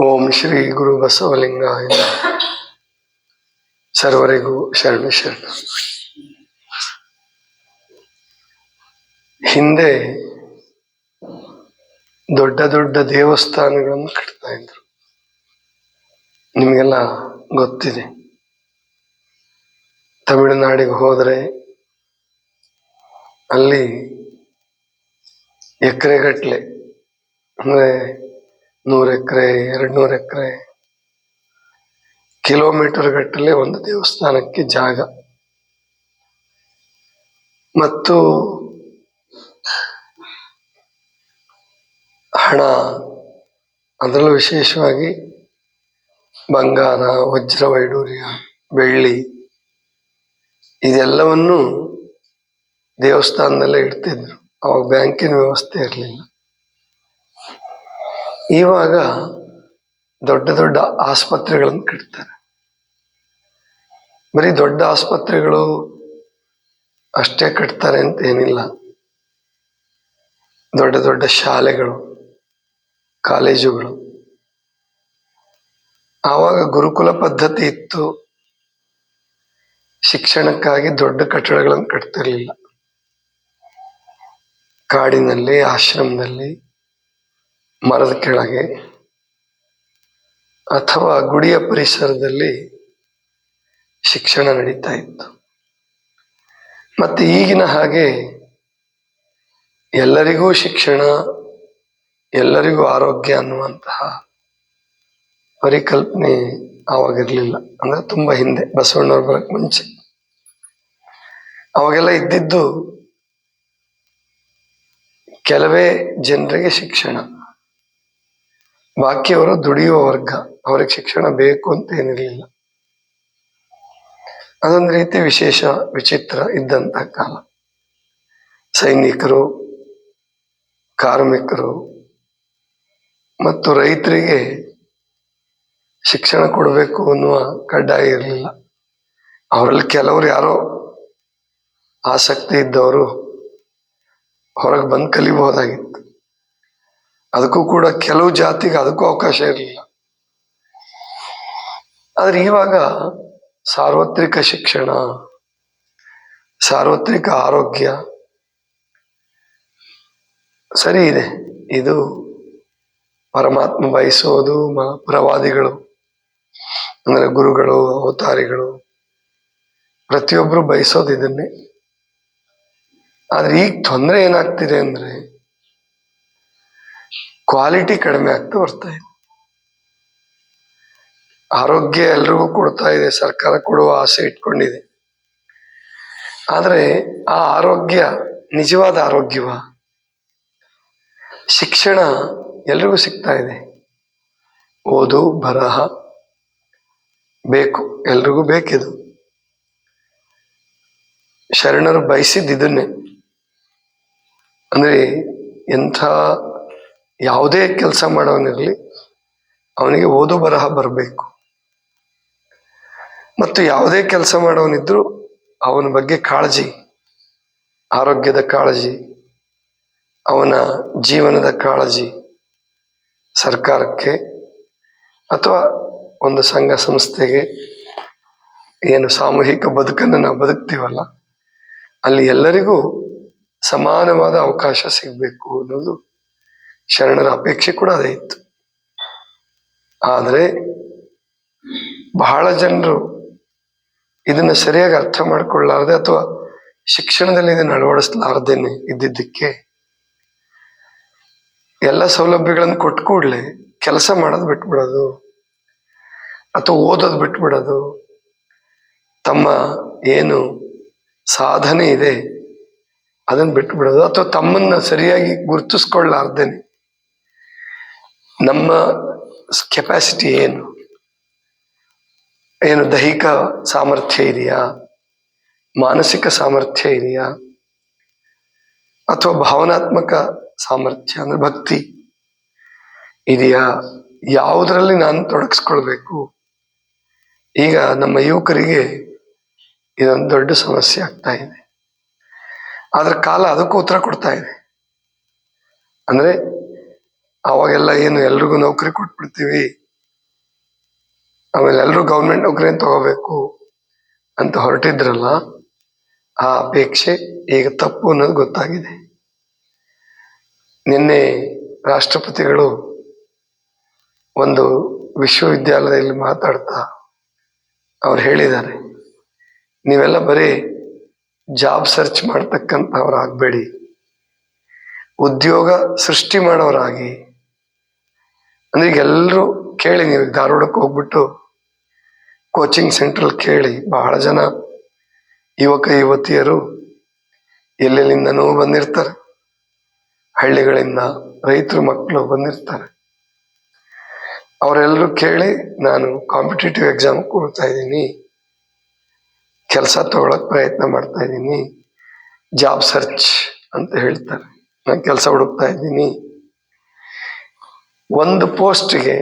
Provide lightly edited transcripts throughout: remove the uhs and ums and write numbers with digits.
ಓಂ ಶ್ರೀ ಗುರು ಬಸವಲಿಂಗಾಯ ಸರ್ವರಿಗೂ ಶರಣ ಶರಣ. ಹಿಂದೆ ದೊಡ್ಡ ದೊಡ್ಡ ದೇವಸ್ಥಾನಗಳನ್ನು ಕಟ್ತಾ ಇದ್ರು, ನಿಮಗೆಲ್ಲ ಗೊತ್ತಿದೆ. ತಮಿಳುನಾಡಿಗೆ ಹೋದರೆ ಅಲ್ಲಿ ಎಕರೆಗಟ್ಟಲೆ, ಅಂದರೆ 100 ಎಕರೆ 200 ಎಕರೆ, ಕಿಲೋಮೀಟರ್ ಗಟ್ಟಲೆ ಒಂದು ದೇವಸ್ಥಾನಕ್ಕೆ ಜಾಗ. ಮತ್ತು ಹಣ, ಅದರಲ್ಲೂ ವಿಶೇಷವಾಗಿ ಬಂಗಾರ, ವಜ್ರ ವೈಡೂರ್ಯ, ಬೆಳ್ಳಿ, ಇದೆಲ್ಲವನ್ನು ದೇವಸ್ಥಾನದಲ್ಲೇ ಇಡ್ತಿದ್ರು. ಅವಾಗ ಬ್ಯಾಂಕಿನ ವ್ಯವಸ್ಥೆ ಇರಲಿಲ್ಲ. ಇವಾಗ ದೊಡ್ಡ ದೊಡ್ಡ ಆಸ್ಪತ್ರೆಗಳನ್ನು ಕಟ್ತಾರೆ. ಬರೀ ದೊಡ್ಡ ಆಸ್ಪತ್ರೆಗಳು ಅಷ್ಟೇ ಕಟ್ತಾರೆ ಅಂತ ಏನಿಲ್ಲ. ದೊಡ್ಡ ದೊಡ್ಡ ಶಾಲೆಗಳು, ಕಾಲೇಜುಗಳು. ಆವಾಗ ಗುರುಕುಲ ಪದ್ಧತಿ ಇತ್ತು. ಶಿಕ್ಷಣಕ್ಕಾಗಿ ದೊಡ್ಡ ಕಟ್ಟಡಗಳನ್ನು ಕಟ್ತಿರ್ಲಿಲ್ಲ. ಕಾಡಿನಲ್ಲಿ, ಆಶ್ರಮದಲ್ಲಿ, ಮರದ ಕೆಳಗೆ ಅಥವಾ ಗುಡಿಯ ಪರಿಸರದಲ್ಲಿ ಶಿಕ್ಷಣ ನಡೀತಾ ಇತ್ತು. ಮತ್ತೆ ಈಗಿನ ಹಾಗೆ ಎಲ್ಲರಿಗೂ ಶಿಕ್ಷಣ, ಎಲ್ಲರಿಗೂ ಆರೋಗ್ಯ ಅನ್ನುವಂತಹ ಪರಿಕಲ್ಪನೆ ಆವಾಗಿರ್ಲಿಲ್ಲ. ಅಂದ್ರೆ ತುಂಬಾ ಹಿಂದೆ, ಬಸವಣ್ಣವ್ರ ಬರಕ್ ಮುಂಚೆ. ಅವಾಗೆಲ್ಲ ಇದ್ದಿದ್ದು ಕೆಲವೇ ಜನರಿಗೆ ಶಿಕ್ಷಣ, ಬಾಕಿಯವರು ದುಡಿಯುವ ವರ್ಗ, ಅವ್ರಿಗೆ ಶಿಕ್ಷಣ ಬೇಕು ಅಂತ ಏನಿರಲಿಲ್ಲ. ಅದೊಂದು ರೀತಿ ವಿಶೇಷ, ವಿಚಿತ್ರ ಇದ್ದಂತಹ ಕಾಲ. ಸೈನಿಕರು, ಕಾರ್ಮಿಕರು ಮತ್ತು ರೈತರಿಗೆ ಶಿಕ್ಷಣ ಕೊಡಬೇಕು ಅನ್ನುವ ಕಡ್ಡಾಯ ಇರಲಿಲ್ಲ. ಅವರಲ್ಲಿ ಕೆಲವರು ಯಾರೋ ಆಸಕ್ತಿ ಇದ್ದವರು ಹೊರಗೆ ಬಂದು ಕಲಿಬಹುದಾಗಿತ್ತು. ಅದಕ್ಕೂ ಕೂಡ ಕೆಲವು ಜಾತಿಗೆ ಅದಕ್ಕೂ ಅವಕಾಶ ಇರಲಿಲ್ಲ. ಆದ್ರೆ ಇವಾಗ ಸಾರ್ವತ್ರಿಕ ಶಿಕ್ಷಣ, ಸಾರ್ವತ್ರಿಕ ಆರೋಗ್ಯ ಸರಿ ಇದೆ. ಇದು ಪರಮಾತ್ಮ ಬಯಸೋದು, ಪ್ರವಾದಿಗಳು ಅಂದ್ರೆ ಗುರುಗಳು, ಅವತಾರಿಗಳು ಪ್ರತಿಯೊಬ್ಬರು ಬಯಸೋದು ಇದನ್ನೇ. ಆದ್ರೆ ಈಗ ತೊಂದರೆ ಏನಾಗ್ತಿದೆ ಅಂದ್ರೆ ಕ್ವಾಲಿಟಿ ಕಡಿಮೆ ಆಗ್ತಾ ಬರ್ತಾ ಇದೆ. ಆರೋಗ್ಯ ಎಲ್ರಿಗೂ ಕೊಡ್ತಾ ಇದೆ, ಸರ್ಕಾರ ಕೊಡುವ ಆಸೆ ಇಟ್ಕೊಂಡಿದೆ. ಆದ್ರೆ ಆ ಆರೋಗ್ಯ ನಿಜವಾದ ಆರೋಗ್ಯವ? ಶಿಕ್ಷಣ ಎಲ್ರಿಗೂ ಸಿಗ್ತಾ ಇದೆ. ಓದು ಬರಹ ಬೇಕು, ಎಲ್ರಿಗೂ ಬೇಕಿದು. ಶರಣರು ಬಯಸಿದ್ದು ಇದನ್ನೇ. ಅಂದ್ರೆ ಎಂಥ ಯಾವುದೇ ಕೆಲಸ ಮಾಡೋನಿರ್ಲಿ, ಅವನಿಗೆ ಓದು ಬರಹ ಬರಬೇಕು. ಮತ್ತು ಯಾವುದೇ ಕೆಲಸ ಮಾಡೋನಿದ್ರು ಅವನ ಬಗ್ಗೆ ಕಾಳಜಿ, ಆರೋಗ್ಯದ ಕಾಳಜಿ, ಅವನ ಜೀವನದ ಕಾಳಜಿ ಸರ್ಕಾರಕ್ಕೆ ಅಥವಾ ಒಂದು ಸಂಘ ಸಂಸ್ಥೆಗೆ, ಏನು ಸಾಮೂಹಿಕ ಬದುಕನ್ನು ನಾವು ಬದುಕ್ತೀವಲ್ಲ, ಅಲ್ಲಿ ಎಲ್ಲರಿಗೂ ಸಮಾನವಾದ ಅವಕಾಶ ಸಿಗಬೇಕು ಅನ್ನೋದು ಶರಣರ ಅಪೇಕ್ಷೆ ಕೂಡ ಅದೇ ಇತ್ತು. ಆದರೆ ಬಹಳ ಜನರು ಇದನ್ನು ಸರಿಯಾಗಿ ಅರ್ಥ ಮಾಡ್ಕೊಳ್ಳಾರ್ದೆ ಅಥವಾ ಶಿಕ್ಷಣದಲ್ಲಿ ಇದನ್ನು ಅಳವಡಿಸಲಾರ್ದೇನೆ ಇದ್ದಿದ್ದಕ್ಕೆ ಎಲ್ಲ ಸೌಲಭ್ಯಗಳನ್ನು ಕೊಟ್ಟು ಕೂಡಲೇ ಕೆಲಸ ಮಾಡೋದು ಬಿಟ್ಬಿಡೋದು ಅಥವಾ ಓದೋದು ಬಿಟ್ಬಿಡೋದು, ತಮ್ಮ ಏನು ಸಾಧನೆ ಇದೆ ಅದನ್ನು ಬಿಟ್ಬಿಡೋದು, ಅಥವಾ ತಮ್ಮನ್ನ ಸರಿಯಾಗಿ ಗುರುತಿಸ್ಕೊಳ್ಳಾರ್ದೇನೆ ನಮ್ಮ ಕೆಪಾಸಿಟಿ ಏನು ದೈಹಿಕ ಸಾಮರ್ಥ್ಯ ಇದೆಯಾ, ಮಾನಸಿಕ ಸಾಮರ್ಥ್ಯ ಇದೆಯಾ, ಅಥವಾ ಭಾವನಾತ್ಮಕ ಸಾಮರ್ಥ್ಯ ಅಂದ್ರೆ ಭಕ್ತಿ ಇದೆಯಾ, ಯಾವುದರಲ್ಲಿ ನಾನು ತೊಡಗಿಸ್ಕೊಳ್ಬೇಕು. ಈಗ ನಮ್ಮ ಯುವಕರಿಗೆ ಇದೊಂದು ದೊಡ್ಡ ಸಮಸ್ಯೆ ಆಗ್ತಾ ಇದೆ. ಆದ್ರೆ ಕಾಲ ಅದಕ್ಕೂ ಉತ್ತರ ಕೊಡ್ತಾ ಇದೆ. ಅಂದ್ರೆ ಅವಾಗೆಲ್ಲ ಏನು ಎಲ್ರಿಗೂ ನೌಕರಿ ಕೊಟ್ಬಿಡ್ತೀವಿ, ಆಮೇಲೆ ಎಲ್ಲರೂ ಗೌರ್ಮೆಂಟ್ ನೌಕರಿಯನ್ನು ತಗೋಬೇಕು ಅಂತ ಹೊರಟಿದ್ರಲ್ಲ, ಆ ಅಪೇಕ್ಷೆ ಈಗ ತಪ್ಪು ಅನ್ನೋದು ಗೊತ್ತಾಗಿದೆ. ನಿನ್ನೆ ರಾಷ್ಟ್ರಪತಿಗಳು ಒಂದು ವಿಶ್ವವಿದ್ಯಾಲಯದಲ್ಲಿ ಮಾತಾಡ್ತಾ ಅವ್ರು ಹೇಳಿದ್ದಾರೆ, ನೀವೆಲ್ಲ ಬರೀ ಜಾಬ್ ಸರ್ಚ್ ಮಾಡ್ತಕ್ಕಂಥವ್ರಾಗಬೇಡಿ, ಉದ್ಯೋಗ ಸೃಷ್ಟಿ ಮಾಡೋರಾಗಿ. ಅಂದ್ರೆ ಈಗ ಎಲ್ಲರೂ ಕೇಳಿ, ನೀವು ಧಾರವಾಡಕ್ಕೆ ಹೋಗ್ಬಿಟ್ಟು ಕೋಚಿಂಗ್ ಸೆಂಟ್ರಲ್ಲಿ ಕೇಳಿ, ಬಹಳ ಜನ ಯುವಕ ಯುವತಿಯರು ಎಲ್ಲೆಲ್ಲಿಂದನೂ ಬಂದಿರ್ತಾರೆ, ಹಳ್ಳಿಗಳಿಂದ ರೈತರು ಮಕ್ಕಳು ಬಂದಿರ್ತಾರೆ. ಅವರೆಲ್ಲರೂ ಕೇಳಿ, ನಾನು ಕಾಂಪಿಟೇಟಿವ್ ಎಕ್ಸಾಮ್ ಕೊಡ್ತಾ ಇದ್ದೀನಿ, ಕೆಲಸ ತಗೊಳಕ್ ಪ್ರಯತ್ನ ಮಾಡ್ತಾ ಇದ್ದೀನಿ, ಜಾಬ್ ಸರ್ಚ್ ಅಂತ ಹೇಳ್ತಾರೆ, ನಾನು ಕೆಲಸ ಹುಡುಕ್ತಾ ಇದ್ದೀನಿ. ಒಂದು ಪೋಸ್ಟ್ಗೆ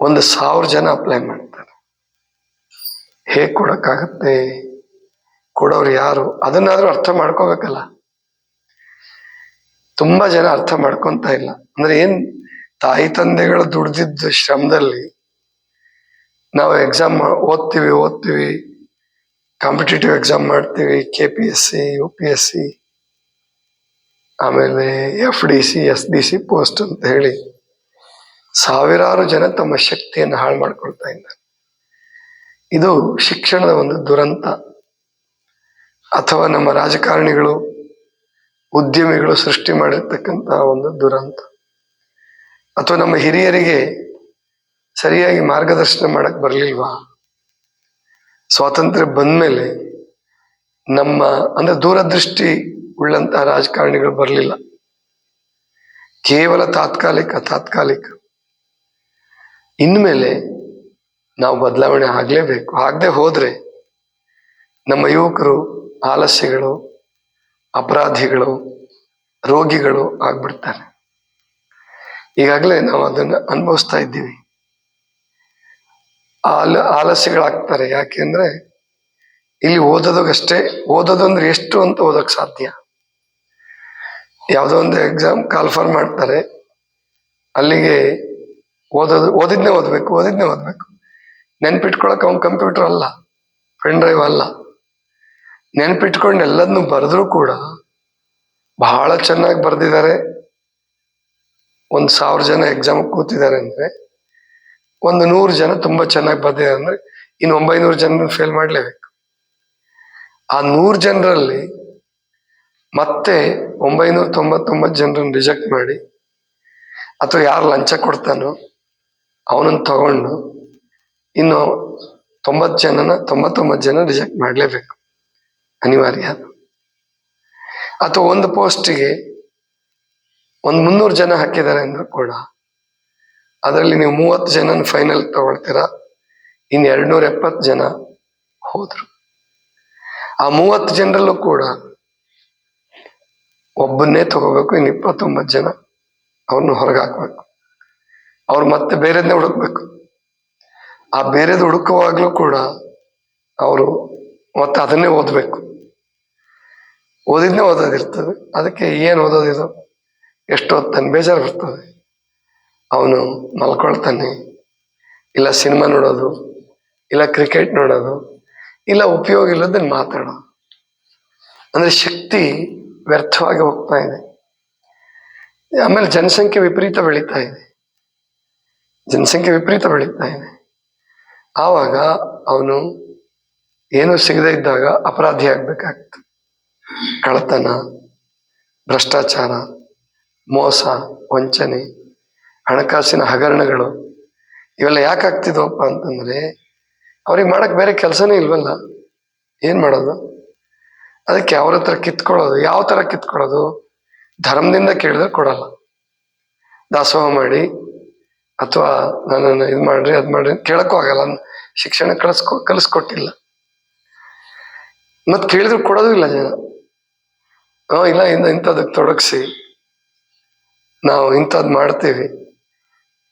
1,000 ಜನ ಅಪ್ಲೈ ಮಾಡ್ತಾರೆ. ಹೇಗೆ ಕೊಡಕ್ಕಾಗತ್ತೆ? ಕೊಡೋರು ಯಾರು? ಅದನ್ನಾದ್ರೂ ಅರ್ಥ ಮಾಡ್ಕೋಬೇಕಲ್ಲ. ತುಂಬಾ ಜನ ಅರ್ಥ ಮಾಡ್ಕೊಂತ ಇಲ್ಲ. ಅಂದ್ರೆ ಏನ್, ತಾಯಿ ತಂದೆಗಳು ದುಡ್ದಿದ್ದ ಶ್ರಮದಲ್ಲಿ ನಾವು ಎಕ್ಸಾಮ್ ಓದ್ತೀವಿ, ಕಾಂಪಿಟೇಟಿವ್ ಎಕ್ಸಾಮ್ ಮಾಡ್ತೀವಿ, KPSC UPSC, ಆಮೇಲೆ FDC SDC ಪೋಸ್ಟ್ ಅಂತ ಹೇಳಿ ಸಾವಿರಾರು ಜನ ತಮ್ಮ ಶಕ್ತಿಯನ್ನು ಹಾಳು ಮಾಡ್ಕೊಳ್ತಾ ಇದ್ದಾರೆ. ಇದು ಶಿಕ್ಷಣದ ಒಂದು ದುರಂತ. ಅಥವಾ ನಮ್ಮ ರಾಜಕಾರಣಿಗಳು, ಉದ್ಯಮಿಗಳು ಸೃಷ್ಟಿ ಮಾಡಿರ್ತಕ್ಕಂತಹ ಒಂದು ದುರಂತ. ಅಥವಾ ನಮ್ಮ ಹಿರಿಯರಿಗೆ ಸರಿಯಾಗಿ ಮಾರ್ಗದರ್ಶನ ಮಾಡಕ್ ಬರ್ಲಿಲ್ವಾ? ಸ್ವಾತಂತ್ರ್ಯ ಬಂದ್ಮೇಲೆ ನಮ್ಮ ಅಂದ್ರೆ ದೂರದೃಷ್ಟಿ ಉಳ್ಳಂತಹ ರಾಜಕಾರಣಿಗಳು ಬರಲಿಲ್ಲ. ಕೇವಲ ತಾತ್ಕಾಲಿಕ. ಇನ್ಮೇಲೆ ನಾವು ಬದಲಾವಣೆ ಆಗ್ಲೇಬೇಕು. ಆಗದೆ ಹೋದ್ರೆ ನಮ್ಮ ಯುವಕರು ಆಲಸ್ಯಗಳು, ಅಪರಾಧಿಗಳು, ರೋಗಿಗಳು ಆಗ್ಬಿಡ್ತಾರೆ. ಈಗಾಗಲೇ ನಾವು ಅದನ್ನ ಅನುಭವಿಸ್ತಾ ಇದ್ದೀವಿ. ಆಲಸ್ಯಗಳಾಗ್ತಾರೆ. ಯಾಕೆಂದ್ರೆ ಇಲ್ಲಿ ಓದೋದು ಅಂದ್ರೆ ಎಷ್ಟು ಅಂತ ಓದೋಕ್ ಸಾಧ್ಯ? ಯಾವುದೋ ಒಂದು ಎಕ್ಸಾಮ್ ಕಾಲ್ಫರ್ ಮಾಡ್ತಾರೆ, ಅಲ್ಲಿಗೆ ಓದಿದ್ನೇ ಓದ್ಬೇಕು. ನೆನ್ಪಿಟ್ಕೊಳಕ್ ಅವ್ನ್ ಕಂಪ್ಯೂಟರ್ ಅಲ್ಲ, ಪೆನ್ ಡ್ರೈವ್ ಅಲ್ಲ. ನೆನ್ಪಿಟ್ಕೊಂಡು ಎಲ್ಲದನ್ನು ಬರೆದ್ರು ಕೂಡ ಬಹಳ ಚೆನ್ನಾಗಿ ಬರೆದಿದ್ದಾರೆ. 1,000 ಜನ ಎಕ್ಸಾಮ್ ಕೂತಿದ್ದಾರೆ ಅಂದ್ರೆ 100 ಜನ ತುಂಬಾ ಚೆನ್ನಾಗಿ ಬರ್ದಿದ್ದಾರೆ ಅಂದ್ರೆ ಇನ್ನು 900 ಜನ ಫೇಲ್ ಮಾಡ್ಲೇಬೇಕು. ಆ 100 ಜನರಲ್ಲಿ ಮತ್ತೆ 999 ಜನರನ್ನು ರಿಜೆಕ್ಟ್ ಮಾಡಿ, ಅಥವಾ ಯಾರು ಲಂಚ ಕೊಡ್ತಾನೋ ಅವನನ್ನು ತಗೊಂಡು ಇನ್ನು 99 ಜನ ರಿಜೆಕ್ಟ್ ಮಾಡ್ಲೇಬೇಕು, ಅನಿವಾರ್ಯ. ಅಥವಾ ಒಂದು ಪೋಸ್ಟಿಗೆ 300 ಜನ ಹಾಕಿದ್ದಾರೆ ಅಂದ್ರೂ ಕೂಡ ಅದರಲ್ಲಿ ನೀವು 30 ಜನ ಫೈನಲ್ ತಗೊಳ್ತೀರಾ, ಇನ್ನು 270 ಜನ ಹೋದ್ರು. ಆ 30 ಜನರಲ್ಲೂ ಕೂಡ ಒಬ್ಬನ್ನೇ ತಗೋಬೇಕು, ಇನ್ನು 29 ಜನ ಅವ್ರನ್ನ ಹೊರಗೆ ಹಾಕ್ಬೇಕು. ಅವ್ರು ಮತ್ತೆ ಬೇರೆದ್ನೇ ಹುಡುಕ್ಬೇಕು. ಆ ಬೇರೆದು ಹುಡುಕುವಾಗ್ಲೂ ಕೂಡ ಅವರು ಮತ್ತೆ ಅದನ್ನೇ ಓದ್ಬೇಕು. ಓದೋದಿರ್ತದೆ. ಅದಕ್ಕೆ ಏನು ಓದೋದಿದು, ಎಷ್ಟು ಓದ್ತಾನೆ, ಬೇಜಾರು ಬರ್ತದೆ. ಅವನು ಮಲ್ಕೊಳ್ತಾನೆ, ಇಲ್ಲ ಸಿನಿಮಾ ನೋಡೋದು, ಇಲ್ಲ ಕ್ರಿಕೆಟ್ ನೋಡೋದು, ಇಲ್ಲ ಉಪಯೋಗ ಇಲ್ಲದನ್ನ ಮಾತಾಡೋದು. ಅಂದ್ರೆ ಶಕ್ತಿ ವ್ಯರ್ಥವಾಗಿ ಹೋಗ್ತಾ ಇದೆ. ಆಮೇಲೆ ಜನಸಂಖ್ಯೆ ವಿಪರೀತ ಬೆಳೀತಾ ಇದೆ. ಆವಾಗ ಅವನು ಏನು ಸಿಗದೇ ಇದ್ದಾಗ ಅಪರಾಧಿ ಆಗ್ಬೇಕಾಗ್ತದೆ. ಕಳ್ಳತನ, ಭ್ರಷ್ಟಾಚಾರ, ಮೋಸ, ವಂಚನೆ, ಹಣಕಾಸಿನ ಹಗರಣಗಳು ಇವೆಲ್ಲ ಯಾಕೆ ಆಗ್ತಿದ್ವಪ್ಪ ಅಂತಂದ್ರೆ ಅವ್ರಿಗೆ ಮಾಡಕ್ ಬೇರೆ ಕೆಲಸನೇ ಇಲ್ವಲ್ಲ. ಏನ್ ಮಾಡೋದು? ಅದಕ್ಕೆ ಅವ್ರ ಹತ್ರ ಕಿತ್ಕೊಳ್ಳೋದು. ಯಾವ ತರ ಕಿತ್ಕೊಳ್ಳೋದು? ಧರ್ಮದಿಂದ ಕೇಳಿದ್ರೆ ಕೊಡಲ್ಲ. ದಾಸೋಹ ಮಾಡಿ ಅಥವಾ ನನ್ನನ್ನು ಇದು ಮಾಡ್ರಿ ಅದ್ ಮಾಡ್ರಿ ಕೇಳಕ್ಕೂ ಆಗಲ್ಲ. ಶಿಕ್ಷಣ ಕಲಿಸ್ಕೊಟ್ಟಿಲ್ಲ. ಮತ್ ಕೇಳಿದ್ರು ಕೊಡೋದು ಇಲ್ಲ ಜನ. ಇಲ್ಲ ಇಂಥದಕ್ಕೆ ತೊಡಗಿಸಿ ನಾವು ಇಂಥದ್ದು ಮಾಡ್ತೀವಿ.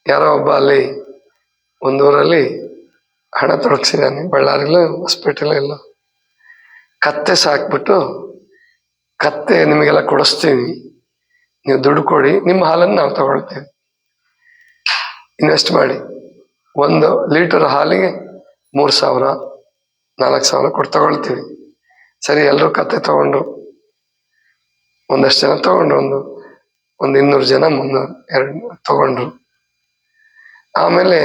ಯಾರೋ ಒಬ್ಬ ಅಲ್ಲಿ ಒಂದೂರಲ್ಲಿ ಹಣ ತೊಡಗಿಸಿದಾನೆ, ಬಳ್ಳಾರಿಲೋ ಹಾಸ್ಪಿಟಲ್ ಎಲ್ಲ. ಕತ್ತೆ ಸಾಕ್ಬಿಟ್ಟು, ಕತ್ತೆ ನಿಮಗೆಲ್ಲ ಕೊಡಿಸ್ತೀವಿ, ನೀವು ದುಡ್ಡು ಕೊಡಿ, ನಿಮ್ಮ ಹಾಲನ್ನು ನಾವು ತಗೊಳ್ತೇವೆ, ಇನ್ವೆಸ್ಟ್ ಮಾಡಿ, 1 ಲೀಟರ್ ಹಾಲಿಗೆ 3,000 4,000 ಕೊಟ್ಟು ತಗೊಳ್ತೀವಿ. ಸರಿ, ಎಲ್ಲರೂ ಕತೆ ತಗೊಂಡ್ರು, ಒಂದಷ್ಟು ಜನ ತಗೊಂಡ್ರು, ಒಂದು 200 ಜನ 200 ತಗೊಂಡ್ರು. ಆಮೇಲೆ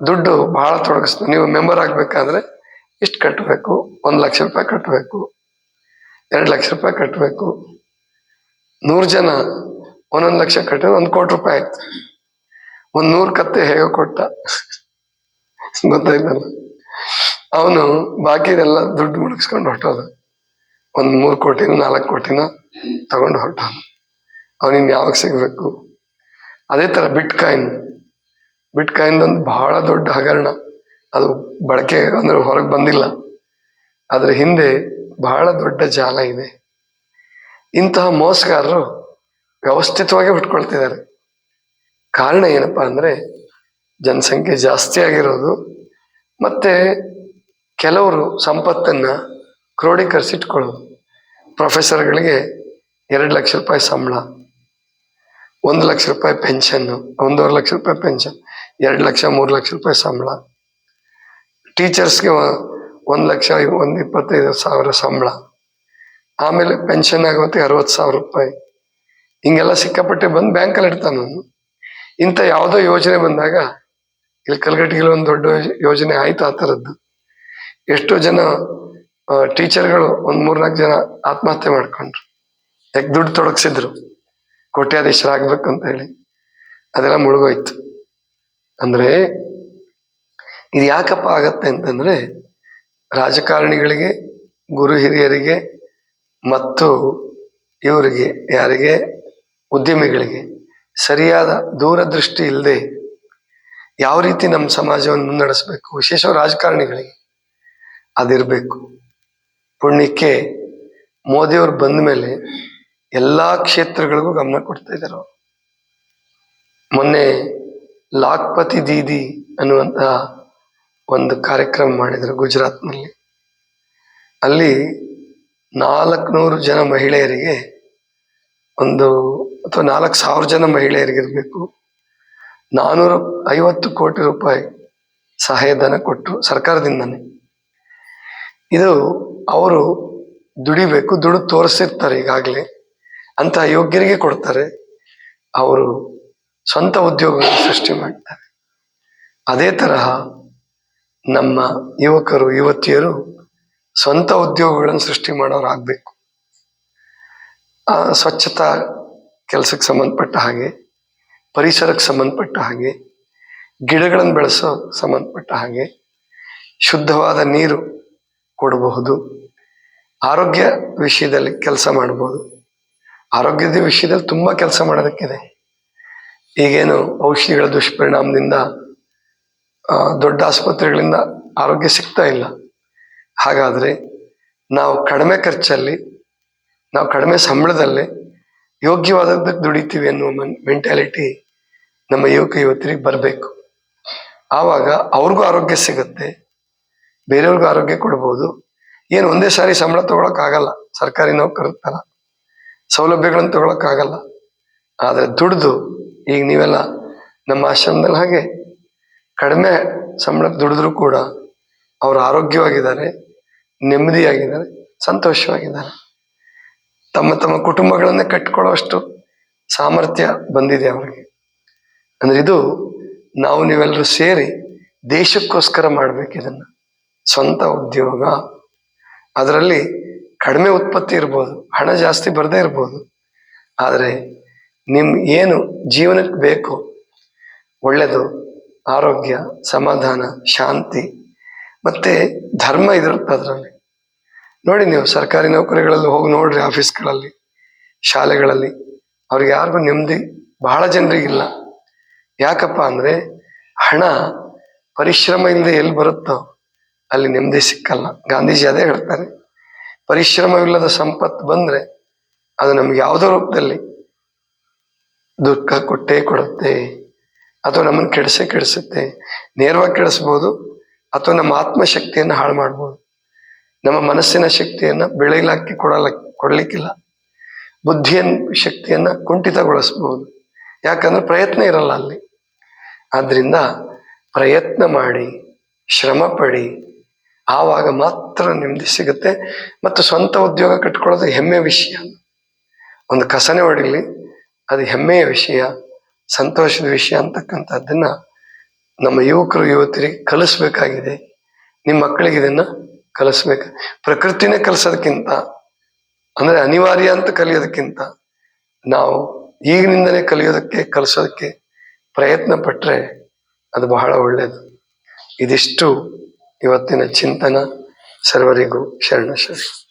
ದುಡ್ಡು ಬಹಳ ತೊಡಗಿಸ್ತು. ನೀವು ಮೆಂಬರ್ ಆಗ್ಬೇಕಾದ್ರೆ ಇಷ್ಟು ಕಟ್ಟಬೇಕು, 1,00,000 ರೂಪಾಯಿ ಕಟ್ಟಬೇಕು, 2,00,000 ರೂಪಾಯಿ ಕಟ್ಟಬೇಕು. 100 ಜನ 1,00,000 ಕಟ್ಟಿದ್ರೆ 1,00,00,000 ರೂಪಾಯಿ ಆಯ್ತು. 100 ಕತ್ತೆ ಹೇಗೋ ಕೊಟ್ಟ, ಗೊತ್ತಾಯ್ತಲ್ಲ. ಅವನು ಬಾಕಿದೆಲ್ಲ ದುಡ್ಡು ಮುಳುಗಿಸ್ಕೊಂಡು ಹೊರಟೋದ. 3 ಕೋಟಿನ 4 ಕೋಟಿನ ತಗೊಂಡು ಹೊರಟ. ಅವನಿನ್ ಯಾವಾಗ ಸಿಗ್ಬೇಕು? ಅದೇ ತರ ಬಿಟ್ ಕಾಯಿನ್ ಒಂದು ಬಹಳ ದೊಡ್ಡ ಹಗರಣ. ಅದು ಬಳಕೆ ಅಂದ್ರೆ ಹೊರಗೆ ಬಂದಿಲ್ಲ, ಅದ್ರ ಹಿಂದೆ ಬಹಳ ದೊಡ್ಡ ಜಾಲ ಇದೆ. ಇಂತಹ ಮೋಸಗಾರರು ವ್ಯವಸ್ಥಿತವಾಗಿ ಹುಟ್ಕೊಳ್ತಿದ್ದಾರೆ. ಕಾರಣ ಏನಪ್ಪಾ ಅಂದ್ರೆ ಜನಸಂಖ್ಯೆ ಜಾಸ್ತಿ ಆಗಿರೋದು, ಮತ್ತೆ ಕೆಲವರು ಸಂಪತ್ತನ್ನ ಕ್ರೋಢೀಕರಿಸಿಟ್ಕೊಳ್ಳೋದು. ಪ್ರೊಫೆಸರ್ಗಳಿಗೆ 2,00,000 ರೂಪಾಯಿ ಸಂಬಳ, 1,00,000 ರೂಪಾಯಿ ಪೆನ್ಷನ್, 1,50,000 ರೂಪಾಯಿ ಪೆನ್ಷನ್, 2,00,000 3,00,000 ರೂಪಾಯಿ ಸಂಬಳ. ಟೀಚರ್ಸ್ಗೆ 1,00,000 1,25,000 ಸಂಬಳ. ಆಮೇಲೆ ಪೆನ್ಷನ್ ಆಗೋತ್ತೆ 60,000 ರೂಪಾಯಿ. ಹಿಂಗೆಲ್ಲ ಸಿಕ್ಕಾಪಟ್ಟೆ ಬಂದು ಬ್ಯಾಂಕಲ್ಲಿ ಇಡ್ತಾನ. ಇಂಥ ಯಾವುದೋ ಯೋಜನೆ ಬಂದಾಗ, ಇಲ್ಲಿ ಕಲ್ಗಟ್ಟಿಗೆ ಒಂದು ದೊಡ್ಡ ಯೋಜನೆ ಆಯ್ತು ಆ ಥರದ್ದು. ಎಷ್ಟೋ ಜನ ಟೀಚರ್ಗಳು 3-4 ಜನ ಆತ್ಮಹತ್ಯೆ ಮಾಡ್ಕೊಂಡ್ರು. ಯಾಕೆ? ದುಡ್ಡು ತೊಡಗಿಸಿದ್ರು, ಕೋಟ್ಯಾಧೀಶರಾಗ್ಬೇಕು ಅಂತ ಹೇಳಿ. ಅದೆಲ್ಲ ಮುಳುಗೋಯ್ತು. ಅಂದ್ರೆ ಇದು ಯಾಕಪ್ಪ ಆಗತ್ತೆ ಅಂತಂದ್ರೆ, ರಾಜಕಾರಣಿಗಳಿಗೆ, ಗುರು ಹಿರಿಯರಿಗೆ ಮತ್ತು ಇವರಿಗೆ, ಯಾರಿಗೆ? ಉದ್ಯಮಿಗಳಿಗೆ ಸರಿಯಾದ ದೂರದೃಷ್ಟಿ ಇಲ್ಲದೆ ಯಾವ ರೀತಿ ನಮ್ಮ ಸಮಾಜವನ್ನು ಮುನ್ನಡೆಸಬೇಕು, ವಿಶೇಷವಾಗಿ ರಾಜಕಾರಣಿಗಳಿಗೆ ಅದಿರಬೇಕು. ಪುಣ್ಯಕ್ಕೆ ಮೋದಿಯವರು ಬಂದ ಮೇಲೆ ಎಲ್ಲಾ ಕ್ಷೇತ್ರಗಳಿಗೂ ಗಮನ ಕೊಡ್ತಾ ಇದ್ದಾರೆ ಅವರು. ಮೊನ್ನೆ ಲಾಖ್ಪತಿ ದೀದಿ ಅನ್ನುವಂತ ಒಂದು ಕಾರ್ಯಕ್ರಮ ಮಾಡಿದರು ಗುಜರಾತ್ನಲ್ಲಿ. ಅಲ್ಲಿ 400 ಜನ ಮಹಿಳೆಯರಿಗೆ ಅಥವಾ 4,000 ಜನ ಮಹಿಳೆಯರಿಗಿರ್ಬೇಕು 450 ಕೋಟಿ ರೂಪಾಯಿ ಸಹಾಯಧನ ಕೊಟ್ಟರು ಸರ್ಕಾರದಿಂದನೇ. ಇದು ಅವರು ದುಡಿಬೇಕು, ದುಡಿದು ತೋರಿಸಿರ್ತಾರೆ ಈಗಾಗಲೇ, ಅಂತ ಯೋಗ್ಯರಿಗೆ ಕೊಡ್ತಾರೆ. ಅವರು ಸ್ವಂತ ಉದ್ಯೋಗಗಳನ್ನು ಸೃಷ್ಟಿ ಮಾಡ್ತಾರೆ. ಅದೇ ತರಹ ನಮ್ಮ ಯುವಕರು ಯುವತಿಯರು ಸ್ವಂತ ಉದ್ಯೋಗಗಳನ್ನು ಸೃಷ್ಟಿ ಮಾಡೋರಾಗಬೇಕು. ಸ್ವಚ್ಛತಾ ಕೆಲಸಕ್ಕೆ ಸಂಬಂಧಪಟ್ಟ ಹಾಗೆ, ಪರಿಸರಕ್ಕೆ ಸಂಬಂಧಪಟ್ಟ ಹಾಗೆ, ಗಿಡಗಳನ್ನು ಬೆಳೆಸೋ ಸಂಬಂಧಪಟ್ಟ ಹಾಗೆ, ಶುದ್ಧವಾದ ನೀರು ಕೊಡಬಹುದು, ಆರೋಗ್ಯ ವಿಷಯದಲ್ಲಿ ಕೆಲಸ ಮಾಡಬಹುದು. ಆರೋಗ್ಯದ ವಿಷಯದಲ್ಲಿ ತುಂಬಾ ಕೆಲಸ ಮಾಡೋದಕ್ಕಿದೆ. ಈಗೇನು ಔಷಧಿಗಳ ದುಷ್ಪರಿಣಾಮದಿಂದ ದೊಡ್ಡ ಆಸ್ಪತ್ರೆಗಳಿಂದ ಆರೋಗ್ಯ ಸಿಗ್ತಾ ಇಲ್ಲ. ಹಾಗಾದ್ರೆ ನಾವು ಕಡಿಮೆ ಖರ್ಚಲ್ಲಿ, ನಾವು ಕಡಿಮೆ ಸಂಬಳದಲ್ಲೇ ಯೋಗ್ಯವಾದದ್ದಕ್ಕೆ ದುಡಿತೀವಿ ಅನ್ನುವ ಮೆಂಟ್ಯಾಲಿಟಿ ನಮ್ಮ ಯುವಕ ಯುವತಿಯರಿಗೆ ಬರಬೇಕು. ಆವಾಗ ಅವ್ರಿಗೂ ಆರೋಗ್ಯ ಸಿಗುತ್ತೆ, ಬೇರೆಯವ್ರಿಗೂ ಆರೋಗ್ಯ ಕೊಡ್ಬೋದು. ಏನು ಒಂದೇ ಸಾರಿ ಸಂಬಳ ತಗೊಳಕ್ಕಾಗಲ್ಲ, ಸರ್ಕಾರಿ ನೌಕರರ ಥರ ಸೌಲಭ್ಯಗಳನ್ನು ತಗೊಳಕ್ಕಾಗಲ್ಲ. ಆದರೆ ದುಡ್ದು, ಈಗ ನೀವೆಲ್ಲ ನಮ್ಮ ಆಶ್ರಮದಲ್ಲಿ ಹಾಗೆ ಕಡಿಮೆ ಸಂಬಳಕ್ಕೆ ದುಡಿದ್ರೂ ಕೂಡ ಅವರು ಆರೋಗ್ಯವಾಗಿದ್ದಾರೆ, ನೆಮ್ಮದಿಯಾಗಿದ್ದಾರೆ, ಸಂತೋಷವಾಗಿದ್ದಾರೆ. ತಮ್ಮ ತಮ್ಮ ಕುಟುಂಬಗಳನ್ನೇ ಕಟ್ಕೊಳ್ಳೋಷ್ಟು ಸಾಮರ್ಥ್ಯ ಬಂದಿದೆ ಅವರಿಗೆ. ಅಂದ್ರೆ ಇದು ನಾವು ನೀವೆಲ್ಲರೂ ಸೇರಿ ದೇಶಕ್ಕೋಸ್ಕರ ಮಾಡ್ಬೇಕು ಇದನ್ನ. ಸ್ವಂತ ಉದ್ಯೋಗ, ಅದರಲ್ಲಿ ಕಡಿಮೆ ಉತ್ಪತ್ತಿ ಇರ್ಬೋದು, ಹಣ ಜಾಸ್ತಿ ಬರದೇ ಇರ್ಬೋದು, ಆದರೆ ಏನು ಜೀವನಕ್ಕೆ ಬೇಕು, ಒಳ್ಳೆಯದು, ಆರೋಗ್ಯ, ಸಮಾಧಾನ, ಶಾಂತಿ ಮತ್ತೆ ಧರ್ಮ ಇದಿರುತ್ತೆ ಅದರಲ್ಲಿ. ನೋಡಿ, ನೀವು ಸರ್ಕಾರಿ ನೌಕರಿಗಳಲ್ಲಿ ಹೋಗಿ ನೋಡ್ರಿ, ಆಫೀಸ್ಗಳಲ್ಲಿ, ಶಾಲೆಗಳಲ್ಲಿ, ಅವ್ರಿಗೆ ಯಾರಿಗೂ ನೆಮ್ಮದಿ ಬಹಳ ಜನರಿಗಿಲ್ಲ. ಯಾಕಪ್ಪ ಅಂದ್ರೆ ಹಣ ಪರಿಶ್ರಮ ಇಲ್ಲದೆ ಎಲ್ಲಿ ಬರುತ್ತೋ ಅಲ್ಲಿ ನೆಮ್ಮದಿ ಸಿಕ್ಕಲ್ಲ. ಗಾಂಧೀಜಿ ಅದೇ ಹೇಳ್ತಾರೆ, ಪರಿಶ್ರಮವಿಲ್ಲದ ಸಂಪತ್ತು ಬಂದ್ರೆ ಅದು ನಮ್ಗೆ ಯಾವುದೋ ರೂಪದಲ್ಲಿ ದುಃಖ ಕೊಟ್ಟೇ ಕೊಡುತ್ತೆ, ಅಥವಾ ನಮ್ಮನ್ನು ಕೆಡಿಸುತ್ತೆ. ನೇರವಾಗಿ ಕೆಡಿಸ್ಬೋದು, ಅಥವಾ ನಮ್ಮ ಆತ್ಮಶಕ್ತಿಯನ್ನು ಹಾಳು ಮಾಡ್ಬೋದು. ನಮ್ಮ ಮನಸ್ಸಿನ ಶಕ್ತಿಯನ್ನ ಬೆಳೆಯಲಾಕಿ ಕೊಡ್ಲಿಕ್ಕಿಲ್ಲ. ಬುದ್ಧಿಯ ಶಕ್ತಿಯನ್ನ ಕುಂಠಿತಗೊಳಿಸ್ಬೋದು, ಯಾಕಂದ್ರೆ ಪ್ರಯತ್ನ ಇರಲ್ಲ ಅಲ್ಲಿ. ಆದ್ರಿಂದ ಪ್ರಯತ್ನ ಮಾಡಿ, ಶ್ರಮ ಪಡಿ, ಆವಾಗ ಮಾತ್ರ ನೆಮ್ಮದಿ ಸಿಗುತ್ತೆ. ಮತ್ತು ಸ್ವಂತ ಉದ್ಯೋಗ ಕಟ್ಕೊಳ್ಳೋದು ಹೆಮ್ಮೆಯ ವಿಷಯ. ಒಂದು ಕಸನೆ ಹೊಡಿಲಿ, ಅದು ಹೆಮ್ಮೆಯ ವಿಷಯ, ಸಂತೋಷದ ವಿಷಯ ಅಂತಕ್ಕಂಥದ್ದನ್ನ ನಮ್ಮ ಯುವಕರು ಯುವತಿಯರಿಗೆ ಕಲಿಸ್ಬೇಕಾಗಿದೆ. ನಿಮ್ಮ ಮಕ್ಕಳಿಗೆ ಇದನ್ನ ಕಲಿಸ್ಬೇಕು. ಪ್ರಕೃತಿನೇ ಕಲಿಸೋದಕ್ಕಿಂತ, ಅಂದ್ರೆ ಅನಿವಾರ್ಯ ಅಂತ ಕಲಿಯೋದಕ್ಕಿಂತ ನಾವು ಈಗಿನಿಂದಲೇ ಕಲಿಸೋದಕ್ಕೆ ಪ್ರಯತ್ನ ಪಟ್ರೆ ಅದು ಬಹಳ ಒಳ್ಳೆಯದು. ಇದಿಷ್ಟು ಇವತ್ತಿನ ಚಿಂತನ. ಸರ್ವರಿಗೂ ಶರಣ.